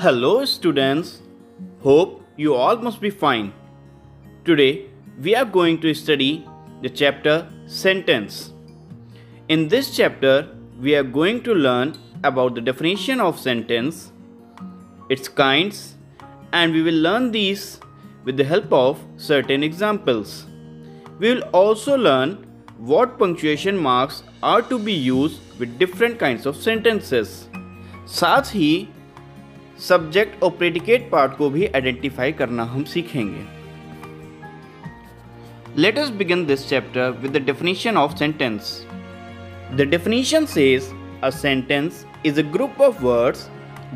Hello students, hope you all must be fine. Today we are going to study the chapter sentence. In this chapter we are going to learn about the definition of sentence, its kinds, and we will learn these with the help of certain examples. We will also learn what punctuation marks are to be used with different kinds of sentences. साथ ही subject और predicate part को भी identify करना हम सीखेंगे. Let us begin this chapter with the definition of sentence. The definition says a sentence is a group of words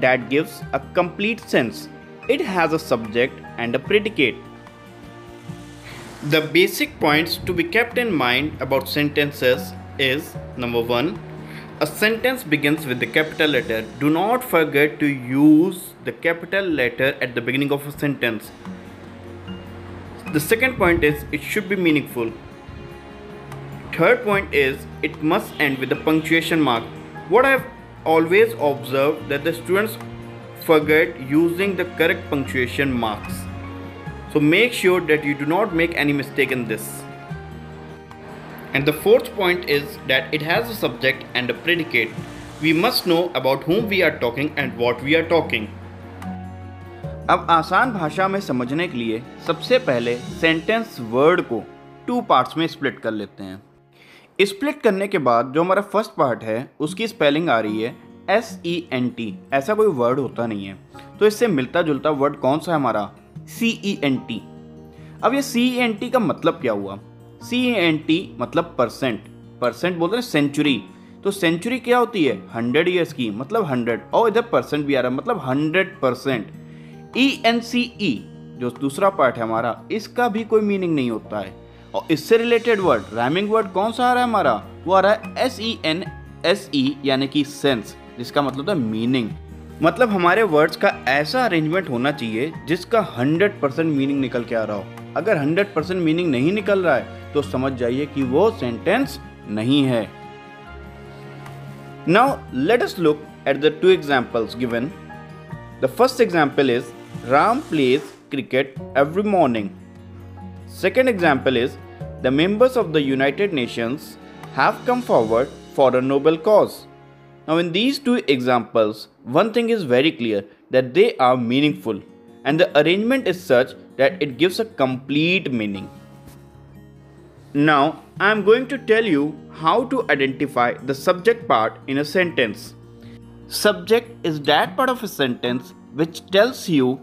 that gives a complete sense. It has a subject and a predicate. The basic points to be kept in mind about sentences is number 1. A sentence begins with the capital letter. Do not forget to use the capital letter at the beginning of a sentence. The second point is it should be meaningful. Third point is it must end with a punctuation mark. What I have always observed that the students forget using the correct punctuation marks. So make sure that you do not make any mistake in this. And the fourth point is that it has a subject and a predicate. We must know about whom we are talking and what we are talking. अब आसान भाषा में समझने के लिए सबसे पहले sentence word को 2 पार्ट्स में स्प्लिट कर लेते हैं. स्प्लिट करने के बाद जो हमारा फर्स्ट पार्ट है उसकी स्पेलिंग आ रही है SENT. ऐसा कोई वर्ड होता नहीं है, तो इससे मिलता जुलता वर्ड कौन सा है हमारा CENT. अब ये CENT का मतलब क्या हुआ? CENT मतलब परसेंट बोलते हैं सेंचुरी. तो सेंचुरी क्या होती है? 100 ईयर्स की, मतलब 100, और इधर परसेंट भी आ रहा है मतलब 100%. ENCE जो दूसरा पार्ट है हमारा, इसका भी कोई मीनिंग नहीं होता है. और इससे रिलेटेड वर्ड, राइमिंग वर्ड कौन सा आ रहा है हमारा? वो आ रहा है SENSE यानी कि सेंस, जिसका मतलब है मीनिंग. मतलब हमारे वर्ड्स का ऐसा अरेंजमेंट होना चाहिए जिसका 100% मीनिंग निकल के आ रहा हो. अगर 100% मीनिंग नहीं निकल रहा है तो समझ जाइए कि वो सेंटेंस नहीं है. Now let us look at the 2 examples given. The first example is Ram plays cricket every morning. Second example is the members of the United Nations have come forward for a noble cause. Now in these 2 examples, one thing is very clear, that they are meaningful and the arrangement is such that it gives a complete meaning. Now I am going to tell you how to identify the subject part in a sentence. Subject is that part of a sentence which tells you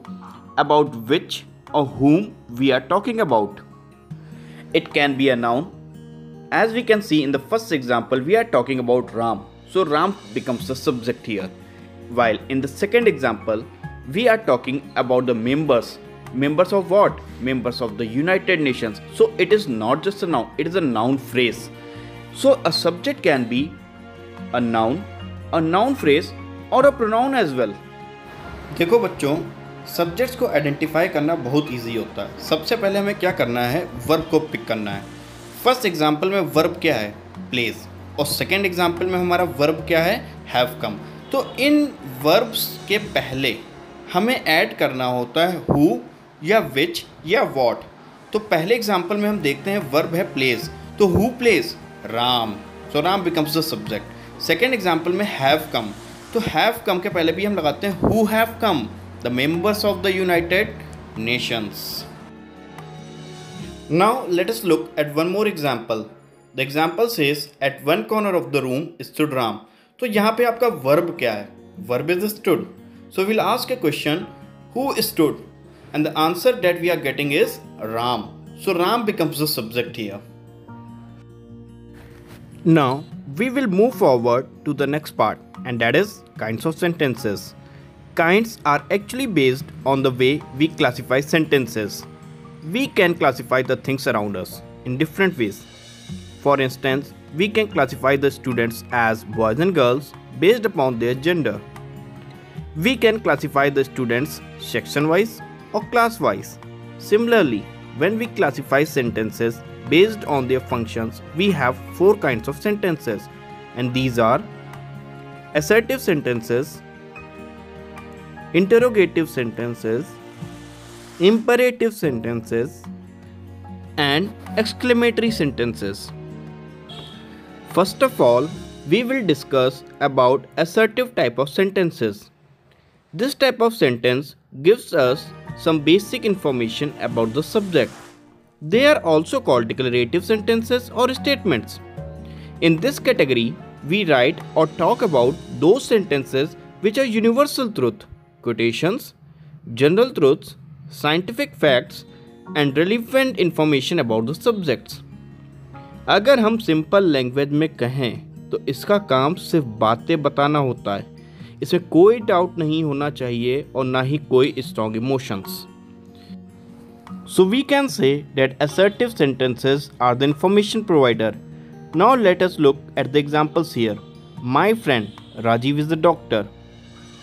about which or whom we are talking about. It can be a noun. As we can see in the first example, we are talking about Ram. So Ram becomes the subject here. While in the second example, we are talking about the members. Members of what? Members of the United Nations. So it is not just a noun, it is a noun phrase. So a subject can be a noun phrase और a pronoun as well. देखो बच्चों, subjects को identify करना बहुत easy होता है. सबसे पहले हमें क्या करना है? वर्ब को पिक करना है. फर्स्ट एग्जांपल में वर्ब क्या है? प्लेज. और सेकेंड एग्जांपल में हमारा वर्ब क्या है? Have come. तो इन वर्ब्स के पहले हमें ऐड करना होता है हु या विच या वॉट. तो पहले एग्जांपल में हम देखते हैं वर्ब है प्लेज. तो who pledges? Ram. So Ram becomes the subject. Second example में हैव कम. तो हैव कम के पहले भी हम लगाते हैं who have come? The members of the United Nations. Now let us look at one more example. The example says at one corner of the room stood Ram. तो यहाँ पे आपका वर्ब क्या है? Verb is stood. So we'll ask a question, who stood? And the answer that we are getting is Ram. So Ram becomes the subject here. Now we will move forward to the next part, and that is kinds of sentences. Kinds are actually based on the way we classify sentences. We can classify the things around us in different ways. For instance, we can classify the students as boys and girls based upon their gender. We can classify the students section-wise or class-wise. Similarly, when we classify sentences based on their functions, we have 4 kinds of sentences, and these are assertive sentences, interrogative sentences, imperative sentences, and exclamatory sentences. First of all, we will discuss about assertive type of sentences. This type of sentence gives us some basic information about the subject. They are also called declarative sentences or statements. In this category, we write or talk about those sentences which are universal truth, quotations, general truths, scientific facts, and relevant information about the subjects. अगर हम simple language में कहें तो इसका काम सिर्फ बातें बताना होता है. इसमें कोई डाउट नहीं होना चाहिए और ना ही कोई strong emotions. So we can say that assertive sentences are the information provider. Now let us look at the examples here. My friend Rajiv is the doctor.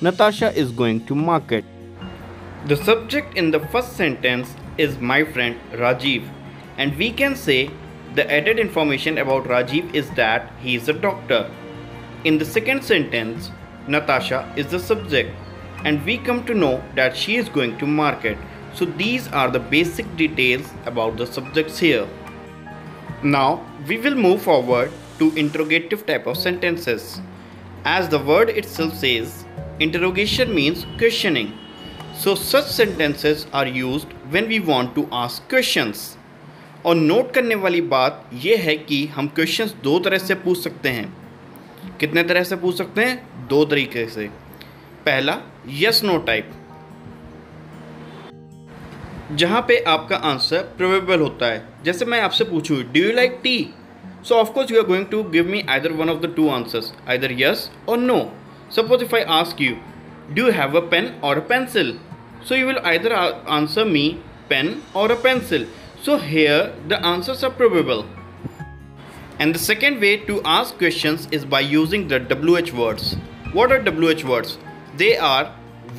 Natasha is going to market. The subject in the first sentence is my friend Rajiv, and we can say the added information about Rajiv is that he is a doctor. In the second sentence, Natasha is the subject, and we come to know that she is going to market. So these are the basic details about the subjects here. Now we will move forward to interrogative type of sentences. As the word itself says, interrogation means questioning. So such sentences are used when we want to ask questions. और note करने वाली बात यह है कि हम questions दो तरह से पूछ सकते हैं. कितने तरह से पूछ सकते हैं? दो तरीके से. पहला, यस नो टाइप, जहाँ पे आपका आंसर प्रोबेबल होता है. जैसे मैं आपसे पूछूँ do you like tea, so of course you are going to give me either one of the two answers, either yes or no. Suppose if I ask you do you have a pen or a pencil, so you will either answer me pen or a pencil. So here the answers are probable. And the second way to ask questions is by using the WH words. What are WH words? They are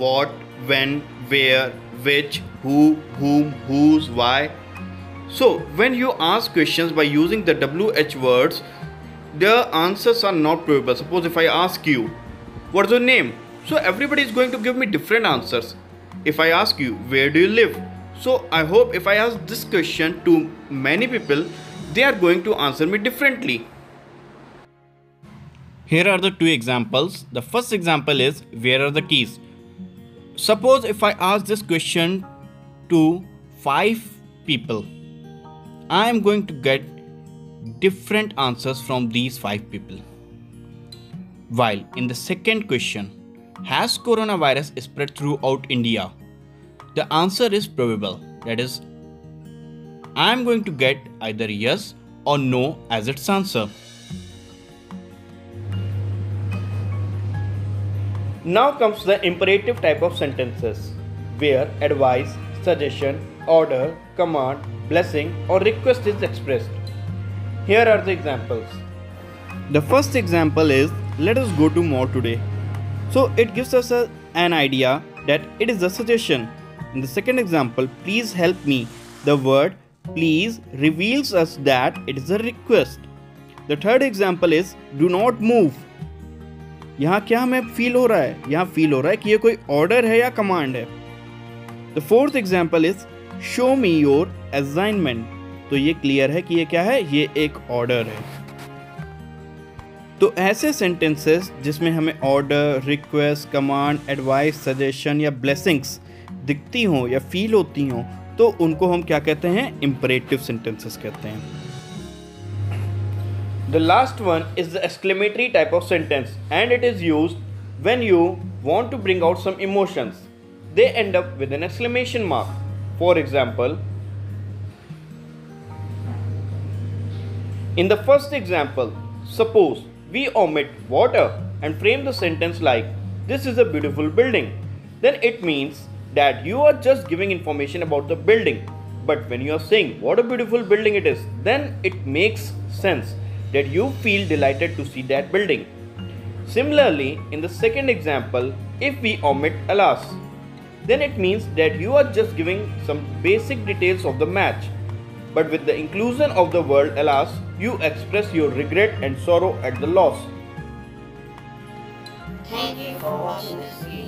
what, when, where, which, who, whom, whose, why. So when you ask questions by using the WH words, the answers are not probable. Suppose if I ask you, what's your name? So everybody is going to give me different answers. If I ask you, where do you live? So I hope if I ask this question to many people, they are going to answer me differently. Here are the two examples. The first example is, where are the keys? Suppose if I ask this question to 5 people, I am going to get different answers from these 5 people. While in the second question, has coronavirus spread throughout India? The answer is probable. That is, I am going to get either yes or no as its answer. Now comes the imperative type of sentences, where advice, suggestion, order, command, blessing or request is expressed. Here are the examples. The first example is, let us go to mall today. So it gives us an idea that it is a suggestion. In the second example, please help me, the word please reveals us that it is a request. The third example is, do not move. यहाँ क्या हमें feel हो रहा है? यहाँ feel हो रहा है कि ये कोई ऑर्डर है या कमांड है. The fourth example is, show me your assignment. तो ये क्लियर है कि ये क्या है? ये एक ऑर्डर है. तो ऐसे सेंटेंसेस जिसमें हमें order, request, command, advice, suggestion या ब्लेसिंग्स दिखती हों या फील होती हों, तो उनको हम क्या कहते हैं? इंपरेटिव सेंटेंसेस कहते हैं. The last one is the exclamatory type of sentence, and it is used when you want to bring out some emotions. They end up with an exclamation mark. For example, in the first example, suppose we omit water and frame the sentence like, this is a beautiful building. Then it means that you are just giving information about the building. But when you are saying what a beautiful building it is, then it makes sense that you feel delighted to see that building. Similarly, in the second example, if we omit alas, then it means that you are just giving some basic details of the match. But with the inclusion of the word alas, you express your regret and sorrow at the loss. Thank you for watching this video.